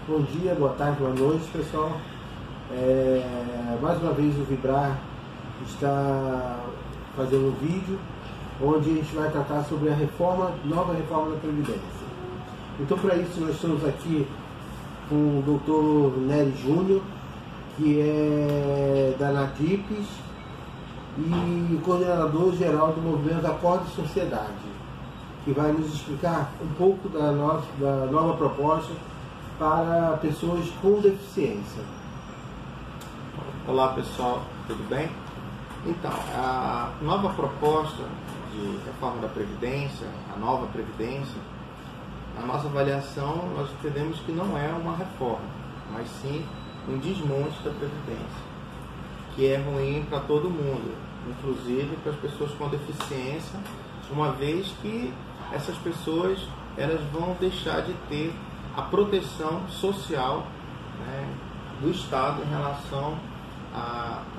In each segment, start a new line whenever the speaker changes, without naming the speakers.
Bom dia, boa tarde, boa noite, pessoal. Mais uma vez o Vibrar está fazendo um vídeo onde a gente vai tratar sobre a nova reforma da Previdência. Então, para isso, nós estamos aqui com o Dr. Nery Júnior, que é da Nadipes e coordenador geral do movimento Acorda Sociedade, que vai nos explicar um pouco da nova proposta para pessoas com deficiência.
Olá pessoal, tudo bem? Então, a nova proposta de reforma da Previdência, a nova Previdência, na nossa avaliação nós entendemos que não é uma reforma, mas sim um desmonte da Previdência, que é ruim para todo mundo, inclusive para as pessoas com deficiência, uma vez que essas pessoas elas vão deixar de ter a proteção social, né, do Estado em relação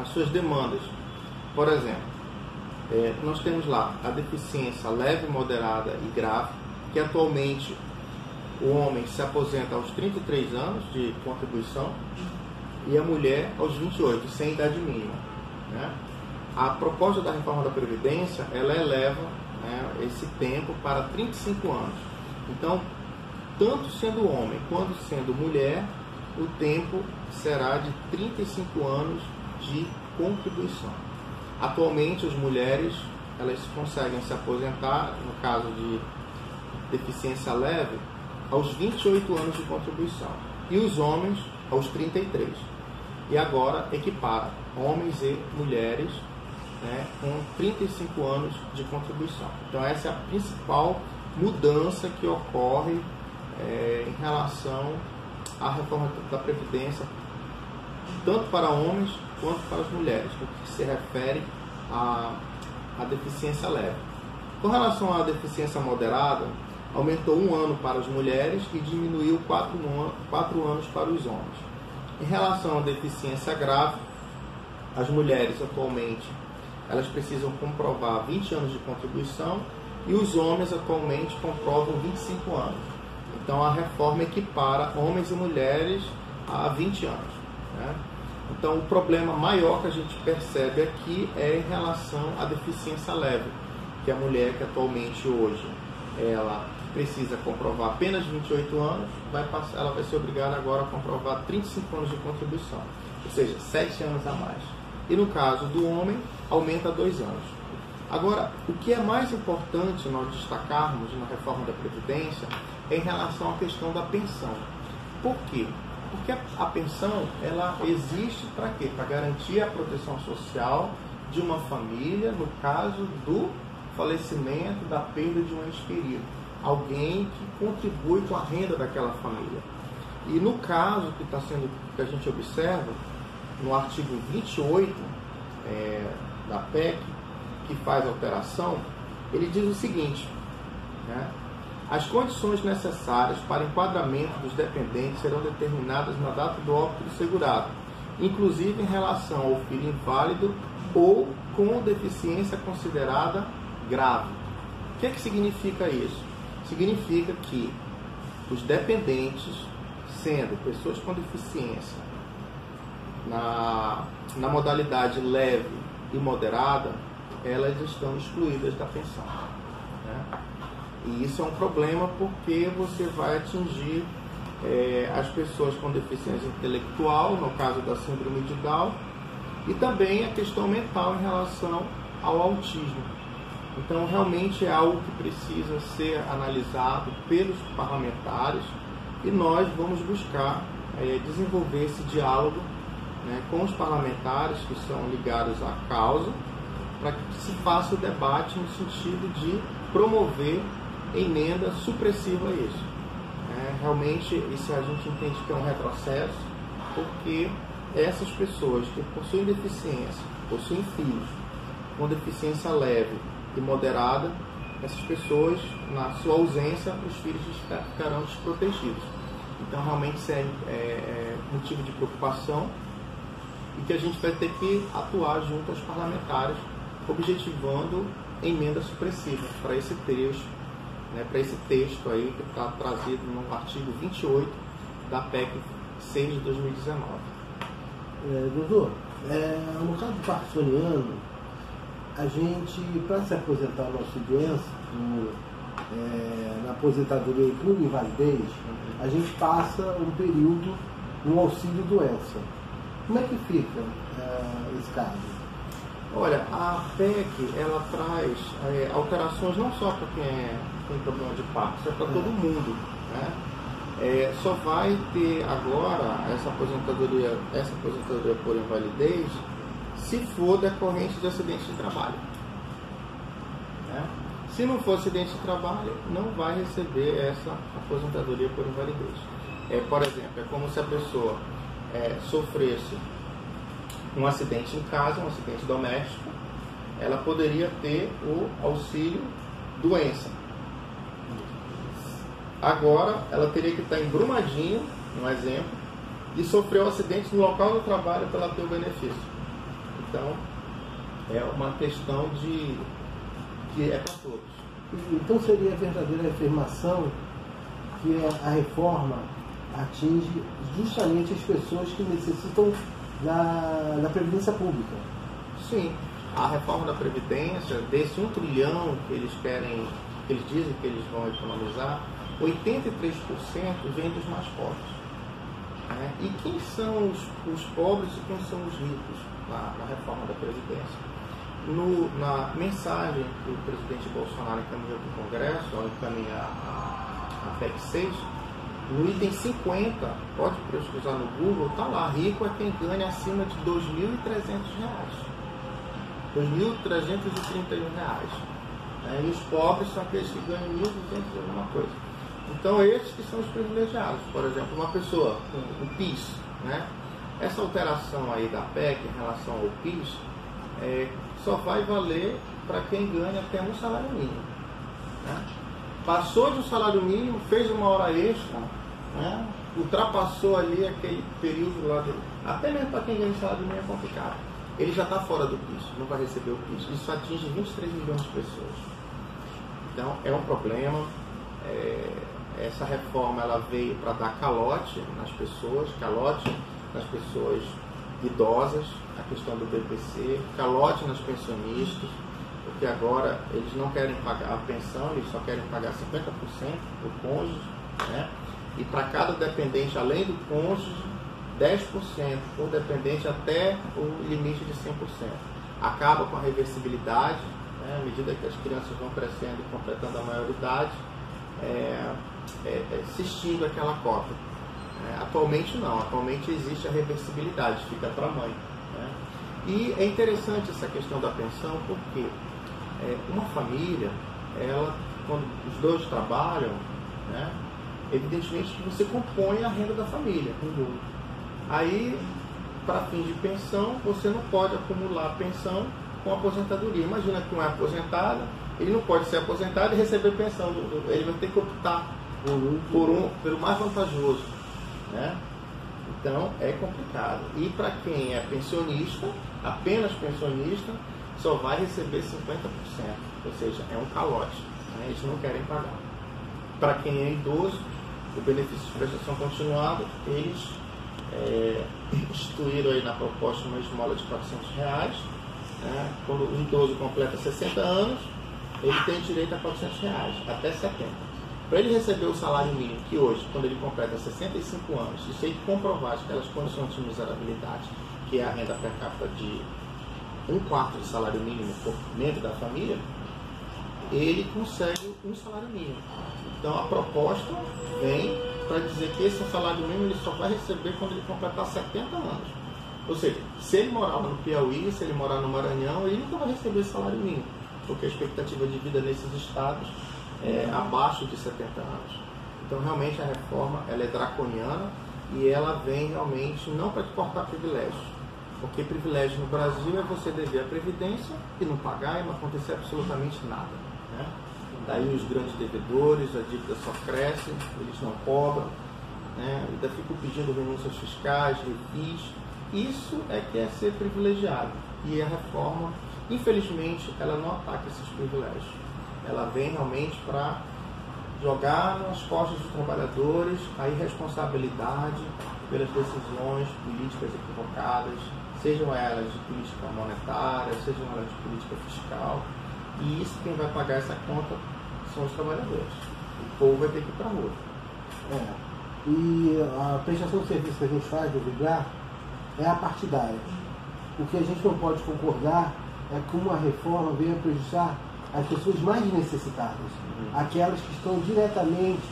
às suas demandas. Por exemplo, nós temos lá a deficiência leve, moderada e grave, que atualmente o homem se aposenta aos 33 anos de contribuição e a mulher aos 28, sem idade mínima, né? A proposta da reforma da Previdência, ela eleva, né, esse tempo para 35 anos. Então, tanto sendo homem quanto sendo mulher, o tempo será de 35 anos de contribuição. Atualmente, as mulheres elas conseguem se aposentar, no caso de deficiência leve, aos 28 anos de contribuição, e os homens aos 33. E agora equipara homens e mulheres, né, com 35 anos de contribuição. Então essa é a principal mudança que ocorre em relação à reforma da Previdência, tanto para homens quanto para as mulheres, no que se refere à deficiência leve. Com relação à deficiência moderada, aumentou 1 ano para as mulheres e diminuiu 4 anos para os homens. Em relação à deficiência grave, as mulheres atualmente elas precisam comprovar 20 anos de contribuição e os homens atualmente comprovam 25 anos. Então a reforma equipara homens e mulheres a 20 anos, né? Então o problema maior que a gente percebe aqui é em relação à deficiência leve, que a mulher que atualmente hoje ela precisa comprovar apenas 28 anos, ela vai ser obrigada agora a comprovar 35 anos de contribuição, ou seja, 7 anos a mais. E no caso do homem, aumenta 2 anos. Agora, o que é mais importante nós destacarmos na reforma da Previdência é em relação à questão da pensão. Por quê? Porque a pensão, ela existe para quê? Para garantir a proteção social de uma família, no caso do falecimento, da perda de um ente querido. Alguém que contribui com a renda daquela família. E no caso que a gente observa, no artigo 28 da PEC, que faz alteração, ele diz o seguinte, né? As condições necessárias para enquadramento dos dependentes serão determinadas na data do óbito do segurado, inclusive em relação ao filho inválido ou com deficiência considerada grave. O que significa isso? Significa que os dependentes, sendo pessoas com deficiência na modalidade leve e moderada, elas estão excluídas da pensão, né? E isso é um problema porque você vai atingir as pessoas com deficiência intelectual, no caso da síndrome de Down, e também a questão mental em relação ao autismo. Então, realmente é algo que precisa ser analisado pelos parlamentares e nós vamos buscar desenvolver esse diálogo, né, com os parlamentares que são ligados à causa, para que se faça o debate no sentido de promover emenda supressiva a isso. Realmente, isso a gente entende que é um retrocesso, porque essas pessoas que possuem deficiência, possuem filhos com deficiência leve e moderada, essas pessoas, na sua ausência, os filhos ficarão desprotegidos. Então, realmente, isso é motivo de preocupação e que a gente vai ter que atuar junto aos parlamentares, objetivando emenda supressiva para esse trecho, né, para esse texto aí que está trazido no artigo 28 da PEC 6 de 2019.
Doutor, no caso do parkinsoniano, a gente, para se aposentar a nossa doença, na aposentadoria por invalidez, a gente passa um período no auxílio doença. Como é que fica esse caso?
Olha, a PEC, ela traz alterações não só para quem tem problema de Parkinson, é para todo mundo, né? Só vai ter agora essa aposentadoria por invalidez se for decorrente de acidente de trabalho, né? Se não for acidente de trabalho, não vai receber essa aposentadoria por invalidez. Por exemplo, é como se a pessoa sofresse um acidente em casa, um acidente doméstico, ela poderia ter o auxílio doença. Agora, ela teria que estar em Brumadinho, um exemplo, e sofreu um acidente no local do trabalho para ela ter o benefício. Então, é uma questão que é para todos.
Então seria a verdadeira afirmação que a reforma atinge justamente as pessoas que necessitam da Previdência Pública.
Sim, a reforma da Previdência, desse 1 trilhão que eles querem, que eles dizem que eles vão economizar, 83% vem dos mais pobres. Né? E quem são os pobres e quem são os ricos na reforma da Previdência? Na mensagem que o presidente Bolsonaro encaminhou para o Congresso, ao encaminhar a PEC 6, no item 50, pode pesquisar no Google, está lá, rico é quem ganha acima de R$ 2.300. R$ 2.331. E os pobres são aqueles que ganham 1.200 e alguma coisa. Então, esses que são os privilegiados. Por exemplo, uma pessoa com o PIS, né? Essa alteração aí da PEC em relação ao PIS só vai valer para quem ganha até um salário mínimo. Né? Passou de um salário mínimo, fez uma hora extra, né? Ultrapassou ali aquele período lá até mesmo para quem ganha salário mínimo é complicado. Ele já está fora do PIS, não vai receber o PIS. Isso atinge 23 milhões de pessoas. Então é um problema. Essa reforma ela veio para dar calote nas pessoas idosas, a questão do BPC, calote nas pensionistas, porque agora eles não querem pagar a pensão, eles só querem pagar 50% do cônjuge, né? E para cada dependente, além do cônjuge, 10% por dependente até o limite de 100%. Acaba com a reversibilidade, né? À medida que as crianças vão crescendo e completando a maioridade, se extingue aquela cota. Atualmente não, atualmente existe a reversibilidade, fica para a mãe. Né? E é interessante essa questão da pensão porque uma família, quando os dois trabalham, né, evidentemente que você compõe a renda da família. Aí, para fins de pensão, você não pode acumular pensão com aposentadoria. Imagina que um é aposentado, ele não pode ser aposentado e receber pensão, ele vai ter que optar pelo mais vantajoso. Né? Então é complicado. E para quem é pensionista, apenas pensionista, só vai receber 50%, ou seja, é um calote, né? Eles não querem pagar. Para quem é idoso, o benefício de prestação continuada, eles instituíram aí na proposta uma esmola de R$400, né? Quando o idoso completa 60 anos, ele tem direito a R$400, até 70. Para ele receber o salário mínimo, que hoje, quando ele completa 65 anos, e se ele comprovar aquelas condições de miserabilidade, que é a renda per capita de 1/4 de salário mínimo por membro da família, ele consegue um salário mínimo. Então a proposta vem para dizer que esse salário mínimo ele só vai receber quando ele completar 70 anos. Ou seja, se ele morar lá no Piauí, se ele morar no Maranhão, ele nunca vai receber salário mínimo, porque a expectativa de vida nesses estados abaixo de 70 anos. Então realmente a reforma ela é draconiana e ela vem realmente não para te cortar privilégios, porque privilégio no Brasil é você dever a previdência e não pagar e não acontecer absolutamente nada, né? Daí os grandes devedores, a dívida só cresce, eles não cobram, né? Ainda ficam pedindo renúncias fiscais, refis. Isso é que é ser privilegiado, e a reforma, infelizmente, ela não ataca esses privilégios. Ela vem realmente para jogar nas costas dos trabalhadores a irresponsabilidade pelas decisões políticas equivocadas, sejam elas de política monetária, sejam elas de política fiscal, e isso quem vai pagar essa conta são os trabalhadores. O povo vai ter que ir para a rua.
E a prestação de serviço que a gente faz do Vibrar é a partidária. O que a gente não pode concordar é que uma reforma venha prejudicar as pessoas mais necessitadas, aquelas que estão diretamente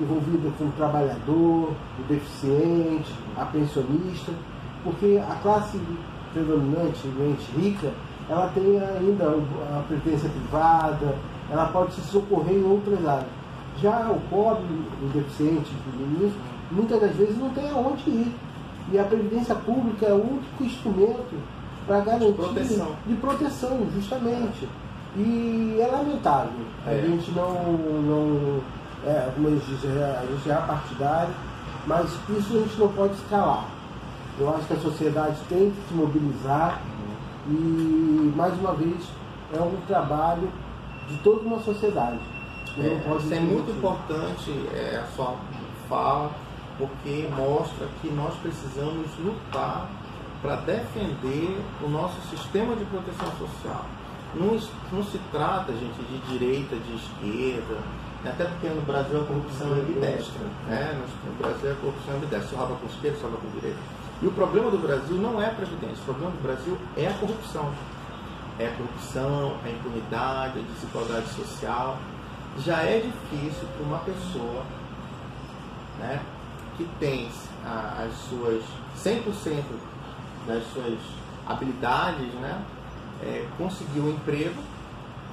envolvidas com o trabalhador, o deficiente, a pensionista, porque a classe predominantemente rica, ela tem ainda a previdência privada, ela pode se socorrer em outras áreas. Já o pobre, o deficiente, o ministro, muitas das vezes não tem aonde ir. E a previdência pública é o único instrumento para garantir de proteção, justamente. E é lamentável. A gente não como eles dizem, a gente é partidário, mas isso a gente não pode escalar. Eu acho que a sociedade tem que se mobilizar e, mais uma vez, é um trabalho de toda uma sociedade.
Isso é muito importante, a sua fala, porque mostra que nós precisamos lutar para defender o nosso sistema de proteção social. Não se trata, gente, de direita, de esquerda, até porque no Brasil a corrupção é ambidestra. No Brasil a corrupção é ambidestra, se rouba com esquerda, se rouba com direita. E o problema do Brasil não é a previdência, o problema do Brasil é a corrupção. É a corrupção, a impunidade, a desigualdade social. Já é difícil para uma pessoa, né, que tem as suas 100% das suas habilidades, né, conseguir um emprego.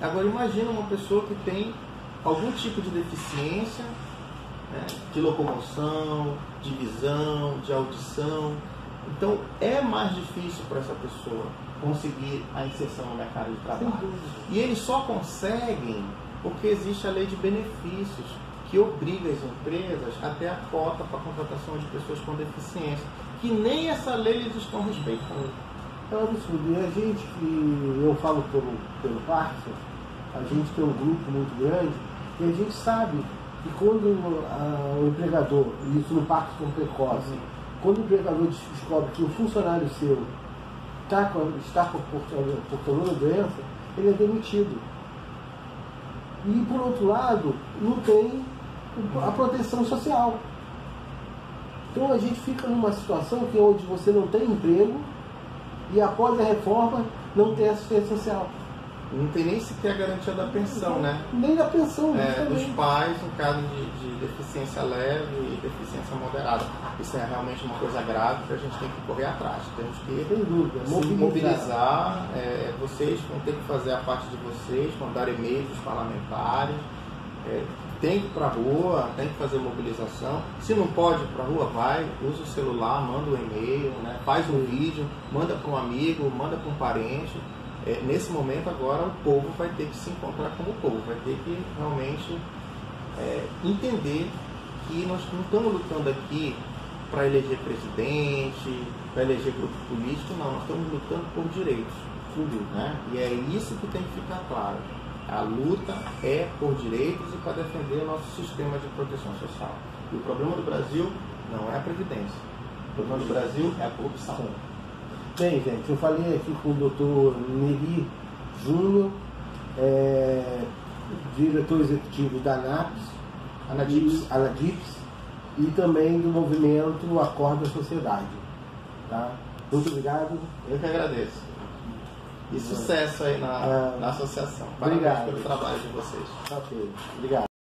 Agora imagina uma pessoa que tem algum tipo de deficiência, né, de locomoção, de visão, de audição. Então é mais difícil para essa pessoa conseguir a inserção no mercado de trabalho. E eles só conseguem porque existe a lei de benefícios que obriga as empresas a ter a cota para a contratação de pessoas com deficiência, que nem essa lei eles estão respeitando.
É um absurdo. E a gente, eu falo pelo Parque, a gente tem um grupo muito grande e a gente sabe que quando o empregador, e isso no Parque São Precoce, quando o empregador descobre que o funcionário seu está portador da doença, ele é demitido. E, por outro lado, não tem a proteção social. Então a gente fica numa situação que onde você não tem emprego e após a reforma não tem assistência social.
Não tem nem sequer a garantia da pensão, né?
Nem da pensão,
dos pais em caso de deficiência leve e deficiência moderada. Isso é realmente uma coisa grave que a gente tem que correr atrás. Temos que se mobilizar. Vocês vão ter que fazer a parte de vocês, mandar e-mails dos parlamentares. Tem que ir para a rua, tem que fazer mobilização. Se não pode ir para a rua, vai, usa o celular, manda um e-mail, né? Faz um vídeo, manda para um amigo, manda para um parente. Nesse momento agora o povo vai ter que se encontrar como povo, vai ter que realmente entender que nós não estamos lutando aqui para eleger presidente, para eleger grupo político, não, nós estamos lutando por direitos, né? E é isso que tem que ficar claro. A luta é por direitos e para defender o nosso sistema de proteção social. E o problema do Brasil não é a previdência, o problema do Brasil é a corrupção.
Bem, gente, eu falei aqui com o Dr. Neri Júnior, diretor executivo da ANADIPS e também do movimento Acorda Sociedade. Tá? Muito obrigado.
Eu que agradeço. E sucesso aí na associação.
Parabéns
pelo trabalho de vocês.
Ok, obrigado.